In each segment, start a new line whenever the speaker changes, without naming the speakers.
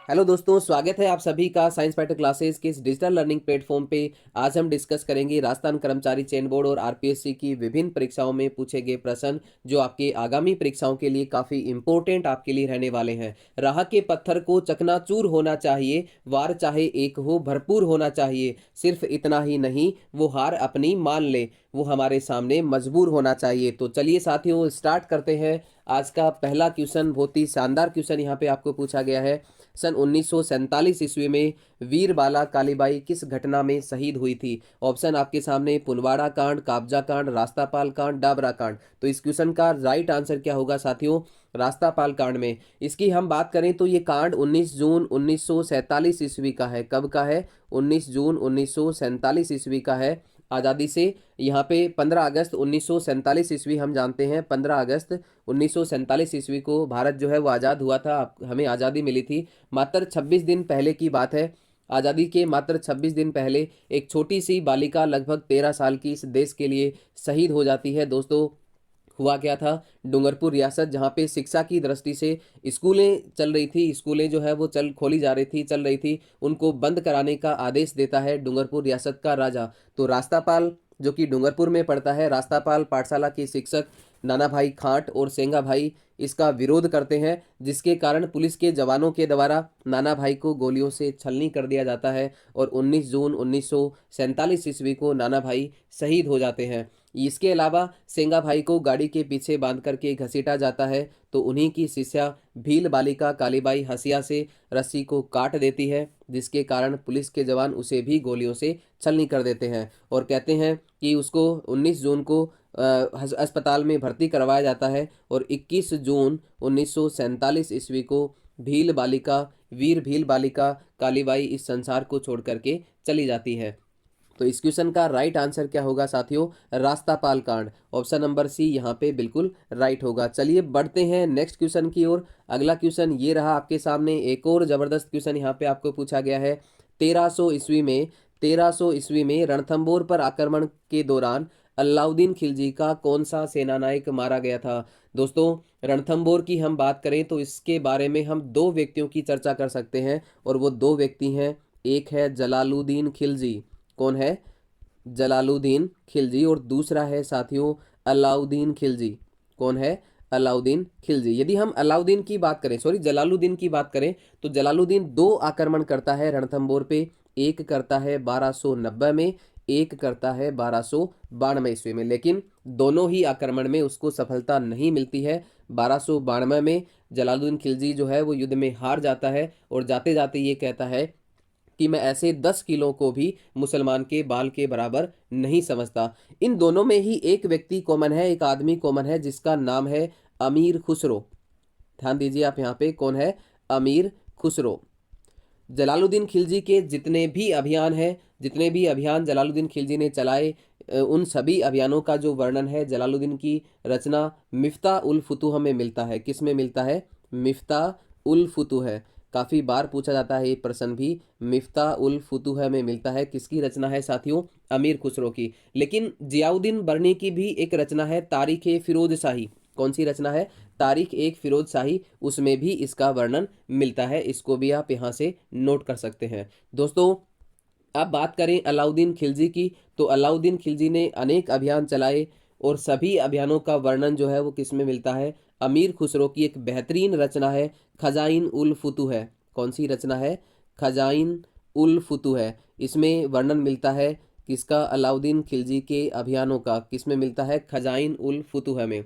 Hello दोस्तों, स्वागत है आप सभी का साइंस पार्ट क्लासेस के इस डिजिटल लर्निंग प्लेटफॉर्म पे। आज हम डिस्कस करेंगे राजस्थान कर्मचारी चयन बोर्ड और आरपीएससी की विभिन्न परीक्षाओं में पूछे गए प्रश्न जो आपके आगामी परीक्षाओं के लिए काफ़ी इंपॉर्टेंट आपके लिए रहने वाले हैं। राह के पत्थर को चकनाचूर होना चाहिए, वार चाहे एक हो भरपूर होना चाहिए, सिर्फ इतना ही नहीं वो हार अपनी मान ले, वो हमारे सामने मजबूर होना चाहिए। तो चलिए साथियों, स्टार्ट करते हैं। आज का पहला क्वेश्चन बहुत ही शानदार क्वेश्चन यहाँ पे आपको पूछा गया है। सन 1947 ईस्वी में वीर बाला कालीबाई किस घटना में शहीद हुई थी? ऑप्शन आपके सामने पुनवाड़ा कांड, काबजा कांड, रास्तापाल कांड, डाबरा कांड। तो इस क्वेश्चन का राइट आंसर क्या होगा साथियों? रास्तापाल कांड में। इसकी हम बात करें तो ये कांड 19 जून 1947 ईस्वी का है। कब का है? 19 जून 1947 ईस्वी का है। आज़ादी से यहाँ पे 15 अगस्त 1947 ईस्वी हम जानते हैं। 15 अगस्त 1947 ईस्वी को भारत जो है वो आज़ाद हुआ था, हमें आज़ादी मिली थी। मात्र 26 दिन पहले की बात है। आज़ादी के मात्र 26 दिन पहले एक छोटी सी बालिका लगभग 13 साल की इस देश के लिए शहीद हो जाती है। दोस्तों, हुआ क्या था? डूंगरपुर रियासत, जहाँ पे शिक्षा की दृष्टि से स्कूलें चल रही थी, स्कूलें जो है वो खोली जा रही थी, चल रही थी, उनको बंद कराने का आदेश देता है डूंगरपुर रियासत का राजा। तो रास्तापाल जो कि डूंगरपुर में पड़ता है, रास्तापाल पाठशाला के शिक्षक नाना भाई खांट और सेंगा भाई इसका विरोध करते हैं, जिसके कारण पुलिस के जवानों के द्वारा नाना भाई को गोलियों से छलनी कर दिया जाता है और 19 जून 1947 ईस्वी को नाना भाई शहीद हो जाते हैं। इसके अलावा सेंगा भाई को गाड़ी के पीछे बांध करके घसीटा जाता है, तो उन्हीं की शिष्या भील बालिका कालीबाई हसिया से रस्सी को काट देती है, जिसके कारण पुलिस के जवान उसे भी गोलियों से छलनी कर देते हैं और कहते हैं कि उसको 19 जून को अस्पताल में भर्ती करवाया जाता है और 21 जून 1947 ईस्वी को भील बालिका वीर भील बालिका कालीबाई इस संसार को छोड़ करके चली जाती है। तो इस क्वेश्चन का राइट आंसर क्या होगा साथियों? रास्तापाल कांड। ऑप्शन नंबर सी यहाँ पे बिल्कुल राइट होगा। चलिए बढ़ते हैं नेक्स्ट क्वेश्चन की ओर। अगला क्वेश्चन ये रहा आपके सामने। एक और जबरदस्त क्वेश्चन यहाँ पे आपको पूछा गया है। 1300 ईस्वी में रणथंबोर पर आक्रमण के दौरान अलाउद्दीन खिलजी का कौन सा सेनानायक मारा गया था? दोस्तों, रणथंबोर की हम बात करें तो इसके बारे में हम दो व्यक्तियों की चर्चा कर सकते हैं और वो दो व्यक्ति हैं। एक है जलालुद्दीन खिलजी। कौन है? जलालुद्दीन खिलजी। और दूसरा है साथियों अलाउद्दीन खिलजी। कौन है? अलाउद्दीन खिलजी। यदि हम अलाउद्दीन की बात करें, सॉरी जलालुद्दीन की बात करें, तो जलालुद्दीन दो आक्रमण करता है रणथंबोर पे। एक करता है 1290 में, एक करता है 1292 ईस्वी में, लेकिन दोनों ही आक्रमण में उसको सफलता नहीं मिलती है। 1292 में जलालुद्दीन खिलजी जो है वो युद्ध में हार जाता है और जाते जाते ये कहता है कि मैं ऐसे 10 किलो को भी मुसलमान के बाल के बराबर नहीं समझता। इन दोनों में ही एक व्यक्ति कॉमन है, एक आदमी कॉमन है, जिसका नाम है अमीर खुसरो। ध्यान दीजिए आप यहाँ पे, कौन है? अमीर खुसरो। जलालुद्दीन खिलजी के जितने भी अभियान हैं, जितने भी अभियान जलालुद्दीन खिलजी ने चलाए, उन सभी अभियानों का जो वर्णन है जलालुद्दीन की रचना मिफ्ता उल फुतूह में मिलता है। किस में मिलता है? मिफ्ता उल फुतूह है। काफ़ी बार पूछा जाता है ये प्रश्न भी। मिफ्ता उल फुतूह में मिलता है। किसकी रचना है साथियों? अमीर खुसरो की। लेकिन जियाउद्दीन बर्नी की भी एक रचना है, तारीख ए फिरोज शाही। कौन सी रचना है? तारीख एक फिरोज शाही। उसमें भी इसका वर्णन मिलता है। इसको भी आप यहाँ से नोट कर सकते हैं। दोस्तों, अब बात करें अलाउद्दीन खिलजी की, तो अलाउद्दीन खिलजी ने अनेक अभियान चलाए और सभी अभियानों का वर्णन जो है वो किस में मिलता है? अमीर खुसरो की एक बेहतरीन रचना है खजाइन उल फुतूह है। कौन सी रचना है? खजाइन उल फुतूह है। इसमें वर्णन मिलता है किसका? अलाउद्दीन खिलजी के अभियानों का। किस में मिलता है? खजाइन उल फुतूह में।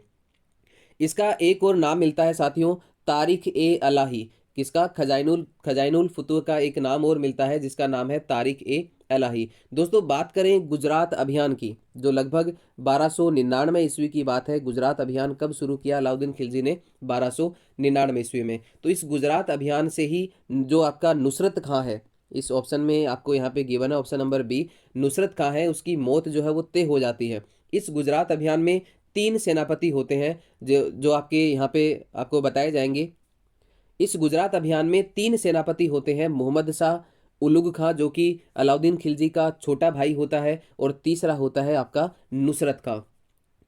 इसका एक और नाम मिलता है साथियों, तारिख ए अलाही। किसका? खजाइनुल फुतूह का एक नाम और मिलता है जिसका नाम है तारिख ए अलाही। दोस्तों, बात करें गुजरात अभियान की, जो लगभग 1299 ईस्वी की बात है। गुजरात अभियान कब शुरू किया अलाउद्दीन खिलजी ने? 1299 ईस्वी में। तो इस गुजरात अभियान से ही जो आपका नुसरत खां है, इस ऑप्शन में आपको यहाँ पे गिवन है ऑप्शन नंबर बी, नुसरत खां है, उसकी मौत जो है वो तय हो जाती है। इस गुजरात अभियान में 3 सेनापति होते हैं जो जो आपके यहाँ पे आपको बताए जाएंगे। इस गुजरात अभियान में 3 सेनापति होते हैं। मोहम्मद शाह उलुग खां, जो कि अलाउद्दीन खिलजी का छोटा भाई होता है, और तीसरा होता है आपका नुसरत खां।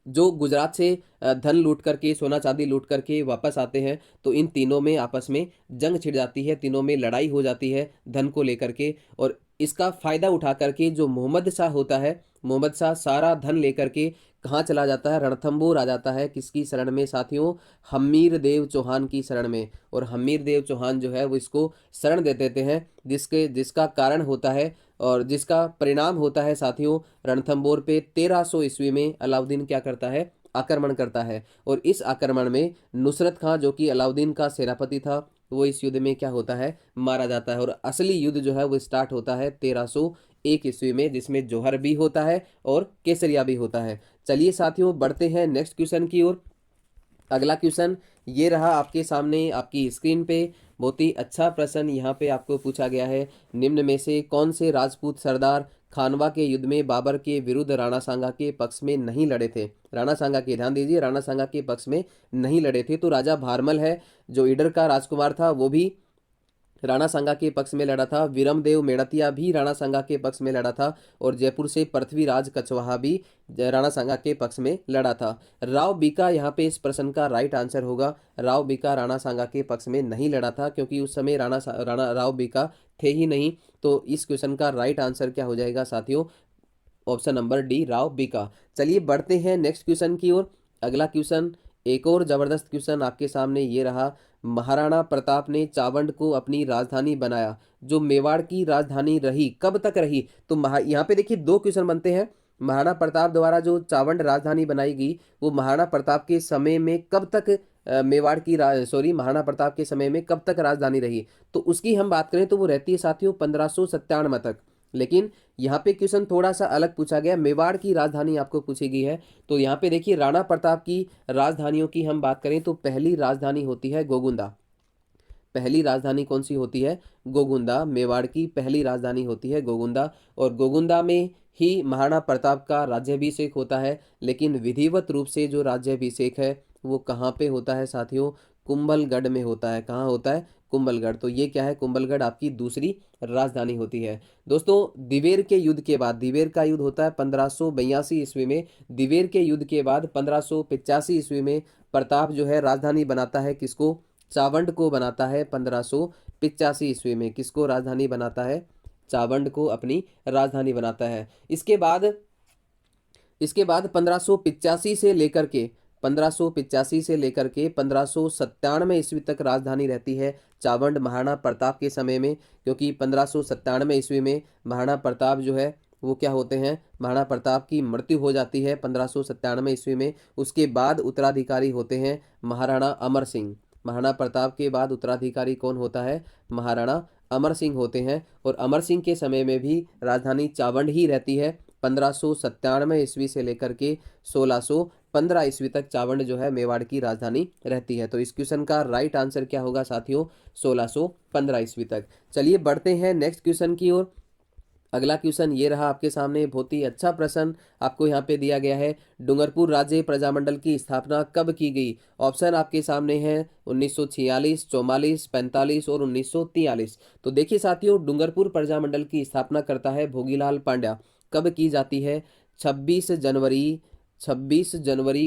जो गुजरात से धन लूट करके, सोना चांदी लूट करके वापस आते हैं, तो इन तीनों में आपस में जंग छिड़ जाती है, तीनों में लड़ाई हो जाती है धन को लेकर के। और इसका फायदा उठा करके जो मोहम्मद शाह होता है, मोहम्मद शाह सारा धन लेकर के कहाँ चला जाता है, रणथंबोर आ जाता है। किसकी शरण में साथियों? हम्मीर देव चौहान की शरण में। और हम्मीर देव चौहान जो है वो इसको शरण दे देते हैं, जिसका कारण होता है और जिसका परिणाम होता है साथियों, रणथंबोर पे 1300 ईस्वी में अलाउद्दीन क्या करता है? आक्रमण करता है। और इस आक्रमण में नुसरत खां जो कि अलाउद्दीन का सेनापति था, वो इस युद्ध में क्या होता है? मारा जाता है। और असली युद्ध जो है वो स्टार्ट होता है 1301 ईस्वी में, जिसमें जौहर भी होता है और केसरिया भी होता है। चलिए साथियों बढ़ते हैं नेक्स्ट क्वेश्चन की ओर। अगला क्वेश्चन ये रहा आपके सामने आपकी स्क्रीन पे। बहुत ही अच्छा प्रश्न यहाँ पे आपको पूछा गया है। निम्न में से कौन से राजपूत सरदार खानवा के युद्ध में बाबर के विरुद्ध राणा सांगा के पक्ष में नहीं लड़े थे? राणा सांगा के, ध्यान दीजिए, राणा सांगा के पक्ष में नहीं लड़े थे। तो राजा भारमल है, जो ईडर का राजकुमार था, वो भी राणा सांगा के पक्ष में लड़ा था। विरमदेव मेड़तिया भी राणा सांगा के पक्ष में लड़ा था। और जयपुर से पृथ्वीराज कछवाहा भी राणा सांगा के पक्ष में लड़ा था। राव बीका यहाँ पे इस प्रश्न का राइट आंसर होगा। राव बीका राणा सांगा के पक्ष में नहीं लड़ा था, क्योंकि उस समय राणा राव बीका थे ही नहीं। तो इस क्वेश्चन का राइट आंसर क्या हो जाएगा साथियों? Option number D, Rao Bika. चलिए बढ़ते हैं नेक्स्ट क्वेश्चन की ओर। अगला क्वेश्चन एक और जबरदस्त क्वेश्चन आपके सामने ये रहा। महाराणा प्रताप ने चावंड को अपनी राजधानी बनाया, जो मेवाड़ की राजधानी रही, कब तक रही? तो यहाँ पे देखिए दो क्वेश्चन बनते हैं। महाराणा प्रताप द्वारा जो चावंड राजधानी बनाई गई, वो महाराणा प्रताप के समय में कब तक महाराणा प्रताप के समय में कब तक राजधानी रही? तो उसकी हम बात करें तो वो रहती है साथियों 1597 तक। लेकिन यहाँ पे क्वेश्चन थोड़ा सा अलग पूछा गया, मेवाड़ की राजधानी आपको पूछी गई है। तो यहाँ पे देखिए राणा प्रताप की राजधानियों की हम बात करें तो पहली राजधानी होती है गोगुंदा। पहली राजधानी कौन सी होती है? गोगुंदा। मेवाड़ की पहली राजधानी होती है गोगुंदा। और गोगुंदा में ही महाराणा प्रताप का राज्याभिषेक होता है। लेकिन विधिवत रूप से जो राज्याभिषेक है वो कहाँ पे होता है साथियों? कुंभलगढ़ में होता है। कहाँ होता है? कुंभलगढ़। तो ये क्या है? कुंभलगढ़ आपकी दूसरी राजधानी होती है। दोस्तों दिवेर के युद्ध के बाद, दिवेर का युद्ध होता है 1582 ईस्वी में। दिवेर के युद्ध के बाद 1585 ईस्वी में प्रताप जो है राजधानी बनाता है किसको? चावंड को बनाता है 1585 ईस्वी में। किसको राजधानी बनाता है? चावंड को अपनी राजधानी बनाता है। इसके बाद 1585 से लेकर के 1585 से लेकर के 1597 ईस्वी तक राजधानी रहती है चावंड महाराणा प्रताप के समय में। क्योंकि 1597 ईस्वी में महाराणा प्रताप जो है वो क्या होते हैं? महाराणा प्रताप की मृत्यु हो जाती है 1597 ईस्वी में। उसके बाद उत्तराधिकारी होते हैं महाराणा अमर सिंह। महाराणा प्रताप के बाद उत्तराधिकारी कौन होता है? महाराणा अमर सिंह होते हैं। और अमर सिंह के समय में भी राजधानी चावंड ही रहती है। 1597 ईस्वी से लेकर के 1615 ईस्वी तक चावंड जो है मेवाड़ की राजधानी रहती है। तो इस क्वेश्चन का राइट आंसर क्या होगा साथियों? 1615 ईस्वी तक। चलिए बढ़ते हैं नेक्स्ट क्वेश्चन की ओर। अगला क्वेश्चन ये रहा आपके सामने। बहुत ही अच्छा प्रश्न आपको यहाँ पे दिया गया है। डूंगरपुर राज्य प्रजामंडल की स्थापना कब की गई? ऑप्शन आपके सामने है 1946, 44, 45 और 1943। तो देखिए साथियों, डूंगरपुर प्रजामंडल की स्थापना करता है भोगीलाल पांड्या। कब की जाती है? 26 जनवरी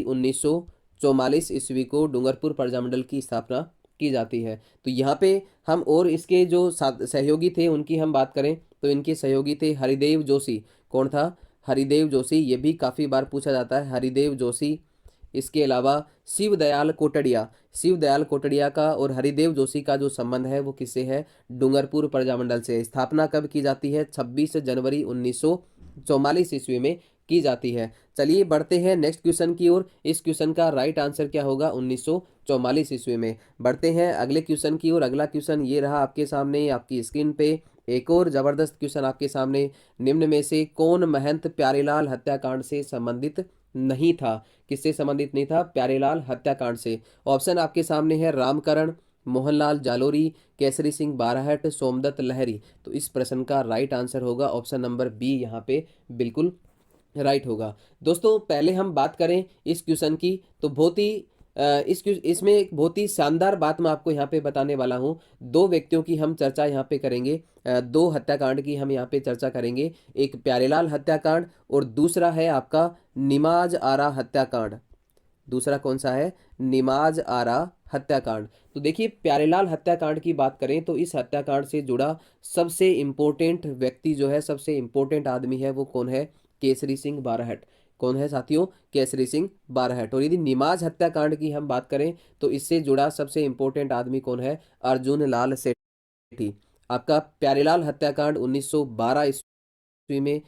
1944 ईस्वी को डूंगरपुर प्रजामंडल की स्थापना की जाती है। तो यहाँ पे हम और इसके जो सहयोगी थे उनकी हम बात करें तो इनके सहयोगी थे हरिदेव जोशी। कौन था? हरिदेव जोशी। ये भी काफ़ी बार पूछा जाता है, हरिदेव जोशी। इसके अलावा शिवदयाल कोटड़िया। शिवदयाल कोटड़िया का और हरिदेव जोशी का जो संबंध है वो किससे है? डूंगरपुर प्रजामंडल से। स्थापना कब की जाती है? 26 जनवरी 1944 ईस्वी में की जाती है। चलिए बढ़ते हैं नेक्स्ट क्वेश्चन की ओर। इस क्वेश्चन का राइट आंसर क्या होगा? 1944 ईस्वी में। बढ़ते हैं अगले क्वेश्चन की ओर। अगला क्वेश्चन ये रहा आपके सामने आपकी स्क्रीन पे। एक और जबरदस्त क्वेश्चन आपके सामने। निम्न में से कौन महंत प्यारेलाल हत्याकांड से संबंधित नहीं था? किससे संबंधित नहीं था? प्यारेलाल हत्याकांड से। ऑप्शन आपके सामने है रामकरण, मोहनलाल जालोरी, केसरी सिंह बारहट, सोमदत्त लहरी। तो इस प्रश्न का राइट आंसर होगा ऑप्शन नंबर बी, यहाँ पे बिल्कुल राइट होगा। दोस्तों पहले हम बात करें इस क्वेश्चन की तो बहुत ही इसमें एक बहुत ही शानदार बात मैं आपको यहाँ पे बताने वाला हूँ। दो व्यक्तियों की हम चर्चा यहाँ पे करेंगे, दो हत्याकांड की हम यहाँ पे चर्चा करेंगे। एक प्यारेलाल हत्याकांड और दूसरा है आपका निमाज आरा हत्याकांड। दूसरा कौन सा है? निमाज आरा हत्याकांड। तो देखिए, प्यारेलाल हत्याकांड की बात करें तो इस हत्याकांड से जुड़ा सबसे इम्पोर्टेंट व्यक्ति जो है, सबसे इम्पोर्टेंट आदमी है, वो कौन है? केसरी सिंह बारहट। कौन है साथियों? केसरी सिंह बारहट। और यदि निमाज हत्याकांड की हम बात करें तो इससे जुड़ा सबसे इम्पोर्टेंट आदमी कौन है? अर्जुन लाल सेठी। आपका प्यारेलाल हत्याकांड 1912 ईस्वी में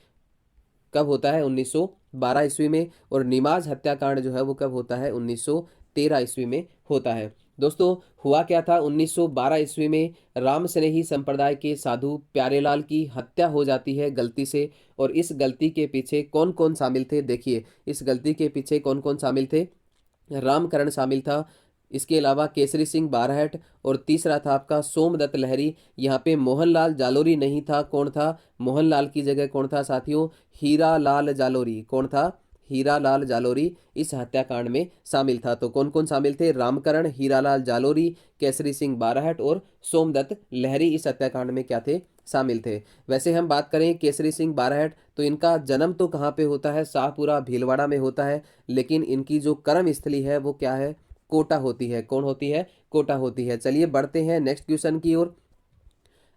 कब होता है? 1912 ईस्वी में। और निमाज हत्याकांड जो है वो कब होता है? 1913 ईस्वी में होता है। दोस्तों, हुआ क्या था? 1912 ईस्वी में राम स्नेही संप्रदाय के साधु प्यारेलाल की हत्या हो जाती है गलती से। और इस गलती के पीछे कौन कौन शामिल थे? देखिए, इस गलती के पीछे कौन कौन शामिल थे? रामकरण शामिल था, इसके अलावा केसरी सिंह बारहट, और तीसरा था आपका सोमदत्त लहरी। यहाँ पे मोहनलाल जालोरी नहीं था। कौन था? मोहनलाल की जगह कौन था साथियों? हीरा लाल जालोरी। कौन था? हीरा लाल जालोरी इस हत्याकांड में शामिल था। तो कौन कौन शामिल थे? रामकरण, हीरालाल जालोरी, केसरी सिंह बारहट और सोमदत्त लहरी इस हत्याकांड में क्या थे? शामिल थे। वैसे हम बात करें केसरी सिंह बारहट, तो इनका जन्म तो कहाँ पे होता है? शाहपुरा भीलवाड़ा में होता है। लेकिन इनकी जो कर्म स्थली है वो क्या है? कोटा होती है। कौन होती है? कोटा होती है। चलिए बढ़ते हैं नेक्स्ट क्वेश्चन की ओर।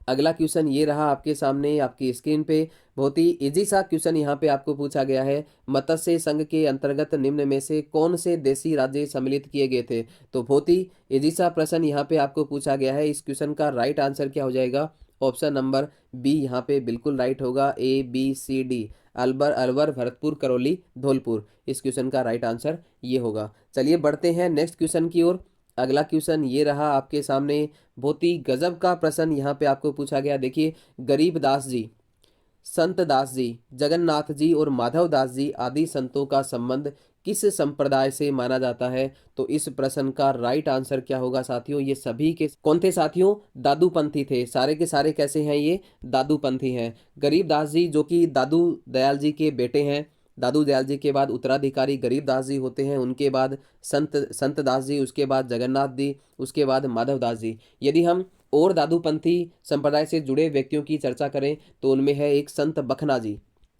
अगला क्वेश्चन ये रहा आपके सामने आपकी स्क्रीन पे। बहुत ही इजी सा क्वेश्चन यहाँ पे आपको पूछा गया है। मत्स्य संघ के अंतर्गत निम्न में से कौन से देशी राज्य सम्मिलित किए गए थे? तो बहुत ही इजी सा प्रश्न यहाँ पे आपको पूछा गया है। इस क्वेश्चन का राइट आंसर क्या हो जाएगा? ऑप्शन नंबर बी यहाँ पे बिल्कुल राइट होगा। A B C D, Alwar, Alwar, Bharatpur, Karauli, Dholpur. इस क्वेश्चन का राइट आंसर ये होगा। चलिए बढ़ते हैं नेक्स्ट क्वेश्चन की ओर। अगला क्वेश्चन ये रहा आपके सामने। बहुत ही गजब का प्रश्न यहाँ पे आपको पूछा गया। देखिए, गरीबदास जी, संत दास जी, जगन्नाथ जी और माधव दास जी आदि संतों का संबंध किस संप्रदाय से माना जाता है? तो इस प्रश्न का राइट आंसर क्या होगा साथियों? ये सभी के कौन थे साथियों? दादूपंथी थे। सारे के सारे कैसे हैं? ये दादूपंथी हैं। गरीबदास जी जो कि दादू दयाल जी के बेटे हैं। दादू दयाल जी के बाद उत्तराधिकारी गरीबदास जी होते हैं। उनके बाद संत दास जी, उसके बाद जगन्नाथ जी, उसके बाद माधव दास जी। यदि हम और दादूपंथी संप्रदाय से जुड़े व्यक्तियों की चर्चा करें तो उनमें है एक संत बखना जी।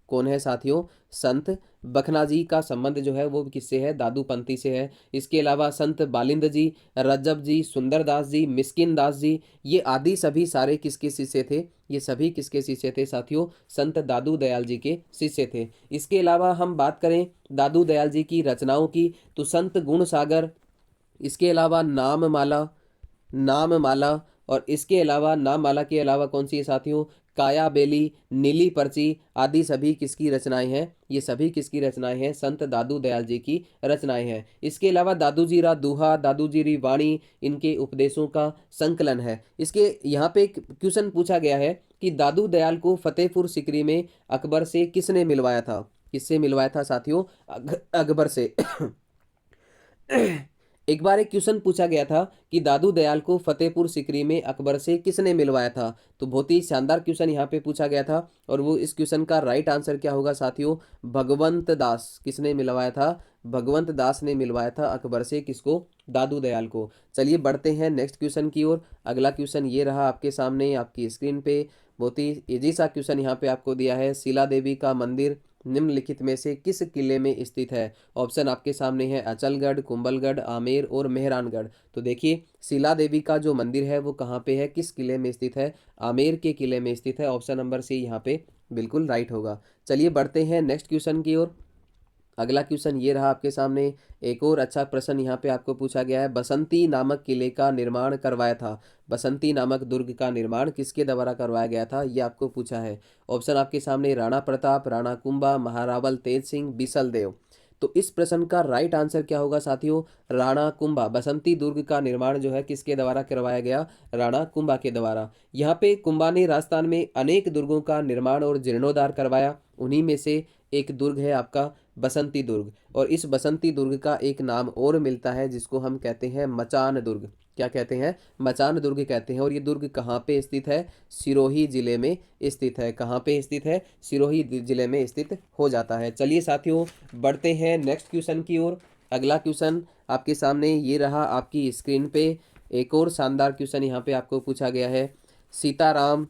कौन है साथियों? संत बखना जी का संबंध जो है वो किससे है? दादूपंथी से है। इसके अलावा संत बालिंद जी, रज्जब जी, सुंदरदास जी, मिस्किन दास जी, ये आदि सभी सारे किसके शिष्य थे? ये सभी किसके शिष्य थे साथियों? संत दादू दयाल जी के शिष्य थे। इसके अलावा हम बात करें दादू दयाल जी की रचनाओं की तो संत गुण सागर, इसके अलावा नाममाला, नाममाला, और इसके अलावा नाममाला के अलावा कौन सी है साथियों? काया बेली, नीली पर्ची आदि सभी किसकी रचनाएं हैं? ये सभी किसकी रचनाएं हैं? संत दादू दयाल जी की रचनाएं हैं। इसके अलावा दादू जीरा दोहा, दादू जीरी वाणी इनके उपदेशों का संकलन है। इसके यहाँ पे एक क्वेश्चन पूछा गया है कि दादू दयाल को फतेहपुर सिकरी में अकबर से किसने मिलवाया था? किससे मिलवाया था साथियों? अकबर से। एक बार एक क्वेश्चन पूछा गया था कि दादू दयाल को फतेहपुर सिकरी में अकबर से किसने मिलवाया था? तो बहुत ही शानदार क्वेश्चन यहाँ पे पूछा गया था। और वो इस क्वेश्चन का राइट आंसर क्या होगा साथियों? भगवंत दास। किसने मिलवाया था? भगवंत दास ने मिलवाया था अकबर से। किसको? दादू दयाल को। चलिए बढ़ते हैं नेक्स्ट क्वेश्चन की ओर। अगला क्वेश्चन ये रहा आपके सामने आपकी स्क्रीन पे। बहुत ही इजी सा क्वेश्चन यहाँ पे आपको दिया है। शिला देवी का मंदिर निम्नलिखित में से किस किले में स्थित है? ऑप्शन आपके सामने है अचलगढ़, कुंभलगढ़, आमेर और मेहरानगढ़। तो देखिए, शिला देवी का जो मंदिर है वो कहाँ पे है? किस किले में स्थित है? आमेर के किले में स्थित है। ऑप्शन नंबर सी यहाँ पे बिल्कुल राइट होगा। चलिए बढ़ते हैं नेक्स्ट क्वेश्चन की ओर। अगला क्वेश्चन ये रहा आपके सामने। एक और अच्छा प्रश्न यहाँ पे आपको पूछा गया है। बसंती नामक किले का निर्माण करवाया था। बसंती नामक दुर्ग का निर्माण किसके द्वारा करवाया गया था? ये आपको पूछा है। ऑप्शन आपके सामने राणा प्रताप, राणा कुंभा, महारावल तेज सिंह, बिसल देव। तो इस प्रश्न का राइट आंसर क्या होगा साथियों? राणा कुंभा। बसंती दुर्ग का निर्माण जो है किसके द्वारा करवाया गया? राणा कुंभा के द्वारा। यहाँ पे कुंभा ने राजस्थान में अनेक दुर्गों का निर्माण और जीर्णोद्धार करवाया। उन्हीं में से एक दुर्ग है आपका बसंती दुर्ग। और इस बसंती दुर्ग का एक नाम और मिलता है जिसको हम कहते हैं मचान दुर्ग। क्या कहते हैं? मचान दुर्ग कहते हैं। और ये दुर्ग कहाँ पे स्थित है? सिरोही जिले में स्थित है। कहाँ पे स्थित है? सिरोही जिले में स्थित हो जाता है। चलिए साथियों बढ़ते हैं नेक्स्ट क्वेश्चन की ओर। अगला क्वेश्चन आपके सामने ये रहा आपकी स्क्रीन पे। एक और शानदार क्वेश्चन यहाँ पे आपको पूछा गया है। सीताराम,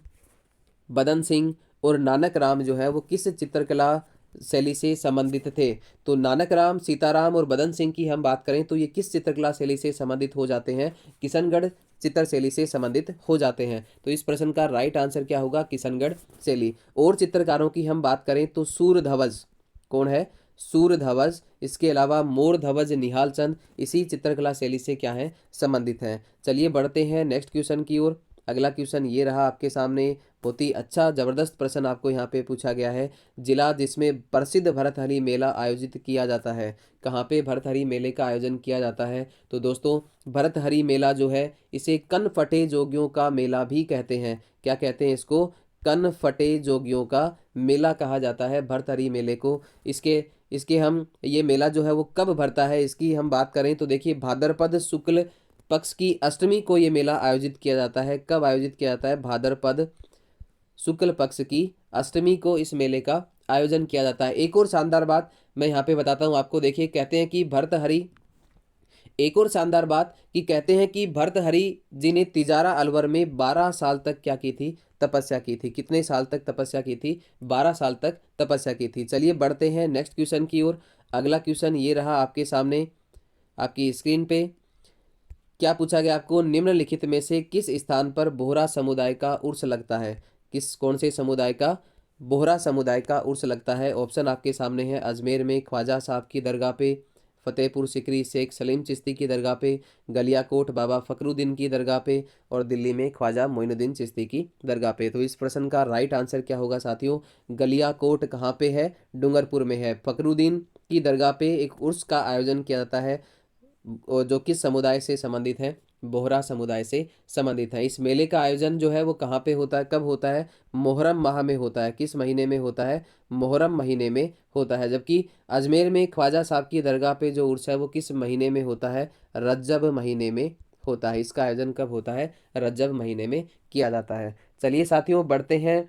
बदन सिंह और नानक राम जो है वो किस चित्रकला शैली से संबंधित थे? तो नानक राम, सीताराम और बदन सिंह की हम बात करें तो ये किस चित्रकला शैली से संबंधित हो जाते हैं? किशनगढ़ चित्र शैली से संबंधित हो जाते हैं। तो इस प्रश्न का राइट आंसर क्या होगा? किशनगढ़ शैली। और चित्रकारों की हम बात करें तो सूरध्वज, कौन है? सूरध्वज। इसके अलावा मोरध्वज, निहाल चंद इसी चित्रकला शैली से क्या है? संबंधित हैं। चलिए बढ़ते हैं नेक्स्ट क्वेश्चन की ओर। अगला क्वेश्चन ये रहा आपके सामने। बहुत ही अच्छा जबरदस्त प्रश्न आपको यहाँ पे पूछा गया है। जिला जिसमें प्रसिद्ध भरथरी मेला आयोजित किया जाता है, कहाँ पे भरथरी मेले का आयोजन किया जाता है? तो दोस्तों भरथरी मेला जो है इसे कनफटे जोगियों का मेला भी कहते हैं। क्या कहते हैं इसको? कनफटे जोगियों का मेला कहा जाता है भरथरी मेले को। इसके इसके हम ये मेला जो है वो कब भरता है इसकी हम बात करें तो देखिए भाद्रपद शुक्ल पक्ष की अष्टमी को ये मेला आयोजित किया जाता है। कब आयोजित किया जाता है? भाद्रपद शुक्ल पक्ष की अष्टमी को इस मेले का आयोजन किया जाता है। एक और शानदार बात मैं यहाँ पे बताता हूँ आपको। देखिए कहते हैं कि भर्तहरि, एक और शानदार बात कि कहते हैं कि भर्तहरि जी ने तिजारा अलवर में 12 साल तक क्या की थी? तपस्या की थी। कितने साल तक तपस्या की थी? 12 साल तक तपस्या की थी। चलिए बढ़ते हैं नेक्स्ट क्वेश्चन की ओर। अगला क्वेश्चन ये रहा आपके सामने आपकी स्क्रीन पे। क्या पूछा गया आपको? निम्नलिखित में से किस स्थान पर बोहरा समुदाय का उर्स लगता है? कौन से समुदाय का? बोहरा समुदाय का उर्स लगता है। ऑप्शन आपके सामने है। अजमेर में ख्वाजा साहब की दरगाह पे, फतेहपुर सिकरी शेख सलीम चिश्ती की दरगाह पे, गलियाकोट बाबा फकरुद्दीन की दरगाह पे और दिल्ली में ख्वाजा मोइनुद्दीन चिश्ती की दरगाह पे। तो इस प्रश्न का राइट आंसर क्या होगा साथियों? गलियाकोट कहाँ पे है? डूंगरपुर में है। फकरुद्दीन की दरगाह पे एक उर्स का आयोजन किया जाता है और जो किस समुदाय से संबंधित है? बोहरा समुदाय से संबंधित है। इस मेले का आयोजन जो है वो कहाँ पे होता है? कब होता है? मुहर्रम माह में होता है। किस महीने में होता है? मुहर्रम महीने में होता है। जबकि अजमेर में ख्वाजा साहब की दरगाह पे जो उर्स है वो किस महीने में होता है? रज्जब महीने में होता है। इसका आयोजन कब होता है? रज्जब महीने में किया जाता है। चलिए साथियों बढ़ते हैं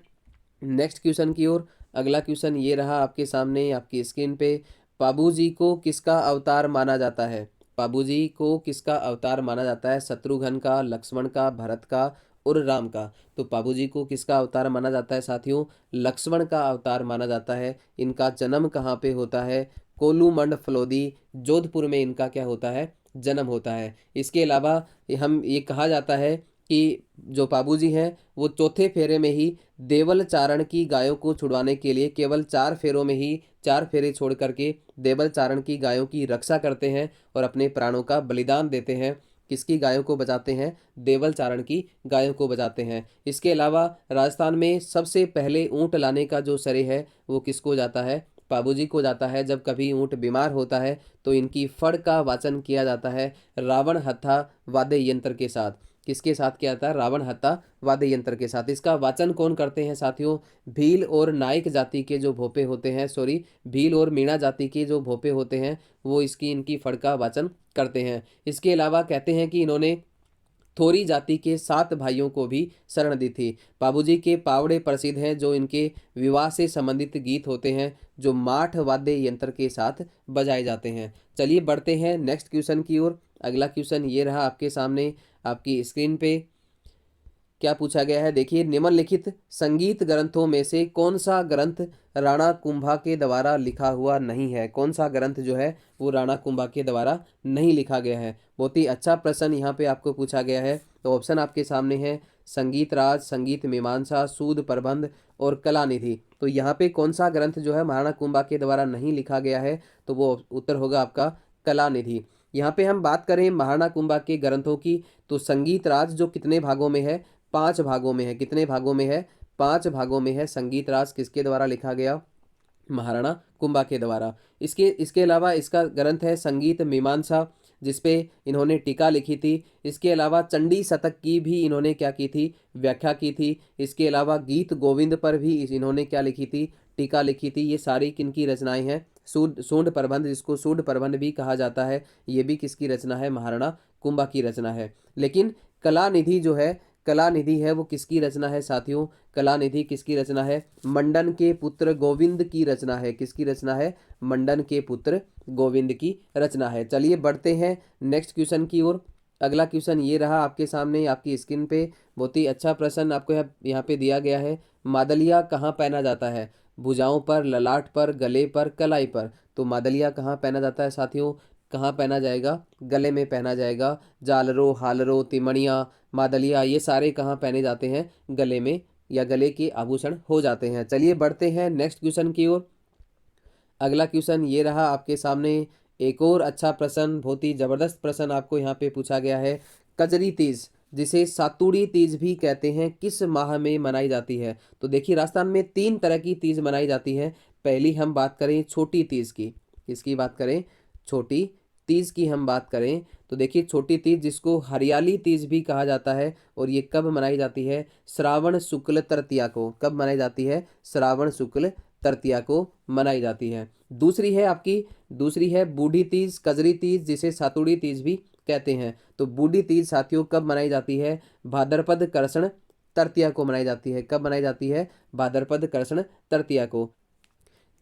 नेक्स्ट क्वेश्चन की ओर। अगला क्वेश्चन ये रहा आपके सामने आपकी स्क्रीन पे। पाबूजी को किसका अवतार माना जाता है? पाबूजी को किसका अवतार माना जाता है? शत्रुघ्न का, लक्ष्मण का, भरत का और राम का। तो पाबूजी को किसका अवतार माना जाता है साथियों? लक्ष्मण का अवतार माना जाता है। इनका जन्म कहाँ पे होता है? कोलूमंड फलोदी, जोधपुर में इनका क्या होता है? जन्म होता है। इसके अलावा हम ये कहा जाता है कि जो पाबूजी हैं वो चौथे फेरे में ही देवल चारण की गायों को छुड़वाने के लिए केवल 4 फेरों में ही 4 फेरे छोड़ करके देवल चारण की गायों की रक्षा करते हैं और अपने प्राणों का बलिदान देते हैं। किसकी गायों को बचाते हैं? देवल चारण की गायों को बचाते हैं। इसके अलावा राजस्थान में सबसे पहले ऊँट लाने का जो श्रेय है वो किसको जाता है? पाबूजी को जाता है। जब कभी ऊँट बीमार होता है तो इनकी फड़ का वाचन किया जाता है रावण हत्था वाद्य यंत्र के साथ। किसके साथ किया जाता है? रावण हत्था वाद्य यंत्र के साथ। इसका वाचन कौन करते हैं साथियों? भील और नायक जाति के जो भोपे होते हैं, सॉरी भील और मीणा जाति के जो भोपे होते हैं वो इनकी फड़ का वाचन करते हैं। इसके अलावा कहते हैं कि इन्होंने थोरी जाति के 7 भाइयों को भी शरण दी थी। बाबूजी के पावड़े प्रसिद्ध हैं जो इनके विवाह से संबंधित गीत होते हैं जो माठ वाद्य यंत्र के साथ बजाए जाते हैं। चलिए बढ़ते हैं नेक्स्ट क्वेश्चन की ओर। अगला क्वेश्चन ये रहा आपके सामने आपकी स्क्रीन पे। क्या पूछा गया है? देखिए निम्नलिखित संगीत ग्रंथों में से कौन सा ग्रंथ राणा कुंभा के द्वारा लिखा हुआ नहीं है? कौन सा ग्रंथ जो है वो राणा कुंभा के द्वारा नहीं लिखा गया है? बहुत ही अच्छा प्रश्न यहाँ पे आपको पूछा गया है। तो ऑप्शन आपके सामने है। संगीत राज, संगीत मीमांसा, सूद प्रबंध और कलानिधि। तो यहाँ पे कौन सा ग्रंथ जो है महाराणा कुंभा के द्वारा नहीं लिखा गया है? तो वो उत्तर होगा आपका कलानिधि। यहाँ पे हम बात करें महाराणा कुंभा के ग्रंथों की तो संगीत राज जो कितने भागों में है? 5 भागों में है। कितने भागों में है? 5 भागों में है। संगीत राज किसके द्वारा लिखा गया? महाराणा कुंभा के द्वारा। इसके अलावा इसका ग्रंथ है संगीत मीमांसा जिसपे इन्होंने टीका लिखी थी। इसके अलावा चंडी शतक की भी इन्होंने क्या की थी? व्याख्या की थी। इसके अलावा गीत गोविंद पर भी इन्होंने क्या लिखी थी? टीका लिखी थी। ये सारी किनकी रचनाएं हैं? सूंड प्रबंध, जिसको सूंड प्रबंध भी कहा जाता है, ये भी किसकी रचना है? महाराणा कुंभा की रचना है। लेकिन कलानिधि जो है, कलानिधि है वो किसकी रचना है साथियों? कलानिधि किसकी रचना है? मंडन के पुत्र गोविंद की रचना है। किसकी रचना है? मंडन के पुत्र गोविंद की रचना है। चलिए बढ़ते हैं नेक्स्ट क्वेश्चन की ओर। अगला क्वेश्चन ये रहा आपके सामने आपकी स्क्रीन पे। बहुत ही अच्छा प्रश्न आपको यहाँ पे दिया गया है। मादलिया कहाँ पहना जाता है? भुजाओं पर, ललाट पर, गले पर, कलाई पर। तो मादलिया कहाँ पहना जाता है साथियों? कहाँ पहना जाएगा? गले में पहना जाएगा। जालरो, हालरो, तिमणिया, मादलिया ये सारे कहाँ पहने जाते हैं? गले में, या गले के आभूषण हो जाते हैं। चलिए बढ़ते हैं नेक्स्ट क्वेश्चन की ओर। अगला क्वेश्चन ये रहा आपके सामने। एक और अच्छा प्रश्न, बहुत ही जबरदस्त प्रश्न आपको यहाँ पे पूछा गया है। कजरी तीज, जिसे सातुड़ी तीज भी कहते हैं, किस माह में मनाई जाती है? तो देखिए राजस्थान में 3 तरह की तीज मनाई जाती है। पहली हम बात करें छोटी तीज की। किसकी बात करें? छोटी तीज की हम बात करें तो देखिए छोटी तीज, जिसको हरियाली तीज भी कहा जाता है, और ये कब मनाई जाती है? श्रावण शुक्ल तृतीया को। कब मनाई जाती है? श्रावण शुक्ल तृतीया को मनाई जाती है। दूसरी है बूढ़ी तीज, कजरी तीज, जिसे सातुड़ी तीज भी कहते हैं। तो बूढ़ी तीज साथियों कब मनाई जाती है? भाद्रपद कृष्ण तृतीया को मनाई जाती है। कब मनाई जाती है? भाद्रपद कृष्ण तृतीया को।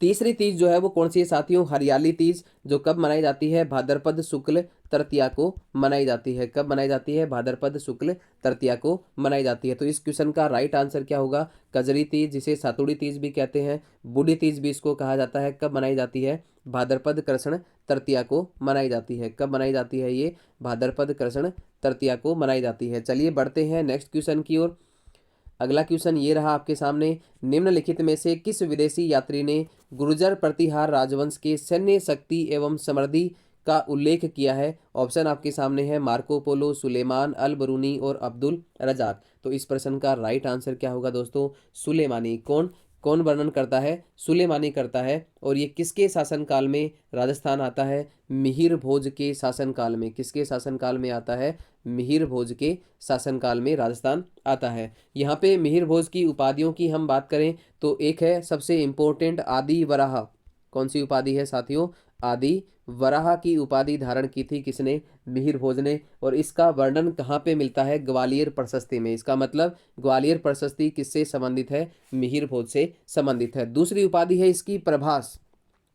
तीसरी तीज जो है वो कौन सी है साथियों? हरियाली तीज, जो कब मनाई जाती है? भाद्रपद शुक्ल तृतीया को मनाई जाती है। कब मनाई जाती है? भाद्रपद शुक्ल तृतीया को मनाई जाती है। तो इस क्वेश्चन का राइट आंसर क्या होगा? कजरी तीज, जिसे सातुड़ी तीज भी कहते हैं, बूढ़ी तीज भी इसको कहा जाता है। कब मनाई जाती है? भाद्रपद कृष्ण तृतीया को मनाई जाती है। कब मनाई जाती है ये? भाद्रपद कृष्ण तृतीया को मनाई जाती है। चलिए बढ़ते हैं नेक्स्ट क्वेश्चन की ओर। अगला क्वेश्चन ये रहा आपके सामने। निम्नलिखित में से किस विदेशी यात्री ने गुर्जर प्रतिहार राजवंश के सैन्य शक्ति एवं समृद्धि का उल्लेख किया है? ऑप्शन आपके सामने है मार्को पोलो, सुलेमान, अल बरूनी और अब्दुल रजाक। तो इस प्रश्न का राइट आंसर क्या होगा दोस्तों? सुलेमानी। कौन कौन वर्णन करता है? सुलेमानी करता है। और ये किसके शासनकाल में राजस्थान आता है? मिहिर भोज के शासनकाल में। किसके शासनकाल में आता है? मिहिर भोज के शासनकाल में राजस्थान आता है। यहाँ पे मिहिर भोज की उपाधियों की हम बात करें तो एक है सबसे इंपॉर्टेंट आदि वराह। कौन सी उपाधि है साथियों? आदि वराह की उपाधि धारण की थी किसने? मिहिर भोज ने। और इसका वर्णन कहाँ पे मिलता है? ग्वालियर प्रशस्ति में। इसका मतलब ग्वालियर प्रशस्ति किससे संबंधित है? मिहिर भोज से संबंधित है। दूसरी उपाधि है इसकी प्रभास,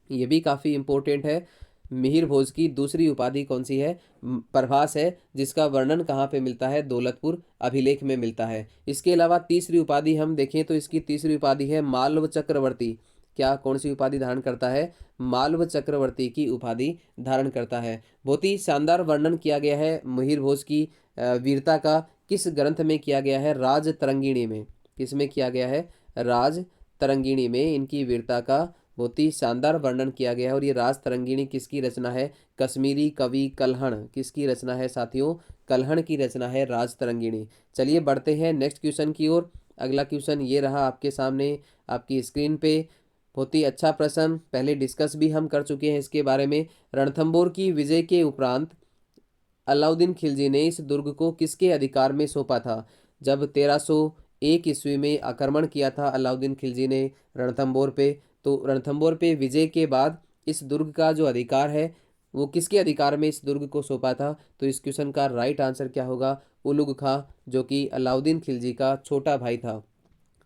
ये भी काफ़ी इंपॉर्टेंट है। मिहिर भोज की दूसरी उपाधि कौन सी है? प्रभास है, जिसका वर्णन कहाँ पे मिलता है? दौलतपुर अभिलेख में मिलता है। इसके अलावा तीसरी उपाधि हम देखें तो इसकी तीसरी उपाधि है मालव चक्रवर्ती। क्या कौन सी उपाधि धारण करता है? मालव चक्रवर्ती की उपाधि धारण करता है। बहुत ही शानदार वर्णन किया गया है मिहिर भोज की वीरता का। किस ग्रंथ में किया गया है? राज तरंगिणी में। किस में किया गया है? राज तरंगिणी में इनकी वीरता का बहुत ही शानदार वर्णन किया गया है। और ये राज तरंगिणी किसकी रचना है? कश्मीरी कवि कल्हण। किसकी रचना है साथियों? कल्हण की रचना है राज तरंगिणी। चलिए बढ़ते हैं नेक्स्ट क्वेश्चन की ओर। अगला क्वेश्चन ये रहा आपके सामने आपकी स्क्रीन पे। बहुत ही अच्छा प्रश्न, पहले डिस्कस भी हम कर चुके हैं इसके बारे में। रणथंबोर की विजय के उपरांत अलाउद्दीन खिलजी ने इस दुर्ग को किसके अधिकार में सौंपा था? जब 1301 ईस्वी में आक्रमण किया था अलाउद्दीन खिलजी ने रणथंबोर पे, तो रणथंबोर पे विजय के बाद इस दुर्ग का जो अधिकार है वो किसके अधिकार में इस दुर्ग को सौंपा था? तो इस क्वेश्चन का राइट आंसर क्या होगा? उलुग खां, जो कि अलाउद्दीन खिलजी का छोटा भाई था।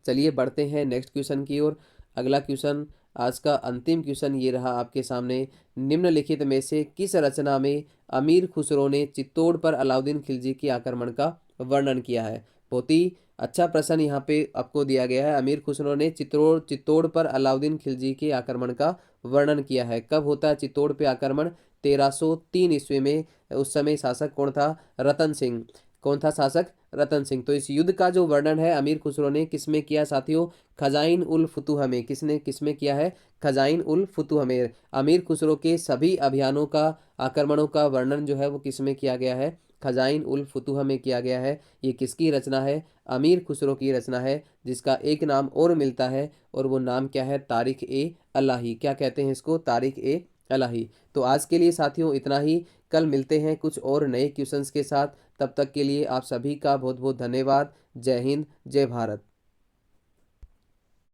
चलिए बढ़ते हैं नेक्स्ट क्वेश्चन की ओर। अगला क्वेश्चन, आज का अंतिम क्वेश्चन ये रहा आपके सामने। निम्नलिखित में से किस रचना में अमीर खुसरो ने चित्तौड़ पर अलाउद्दीन खिलजी के आक्रमण का वर्णन किया है? बहुत ही अच्छा प्रश्न यहाँ पे आपको दिया गया है। अमीर खुसरो ने चित्तौड़ पर अलाउद्दीन खिलजी के आक्रमण का वर्णन किया है। कब होता है चित्तौड़ पे आक्रमण? 1303 ईस्वी में। उस समय शासक कौन था? रतन सिंह। कौन था शासक? रतन सिंह। तो इस युद्ध का जो वर्णन है अमीर खुसरो ने किसमें किया साथियों? खजाइन उल फुतूह में। किसमें किया है? खजाइन उल फुतूह में। अमीर खुसरो के सभी अभियानों का, आक्रमणों का वर्णन जो है वो किसमें किया गया है? खजाइन उल फुतूह में किया गया है। ये किसकी रचना है? अमीर खुसरो की रचना है, जिसका एक नाम और मिलता है, और वो नाम क्या है? तारिख ए अलाही। क्या कहते हैं इसको? तारिख ए अलाही। तो आज के लिए साथियों इतना ही। कल मिलते हैं कुछ और नए क्वेश्चंस के साथ। तब तक के लिए आप सभी का बहुत बहुत धन्यवाद। जय हिंद, जय भारत।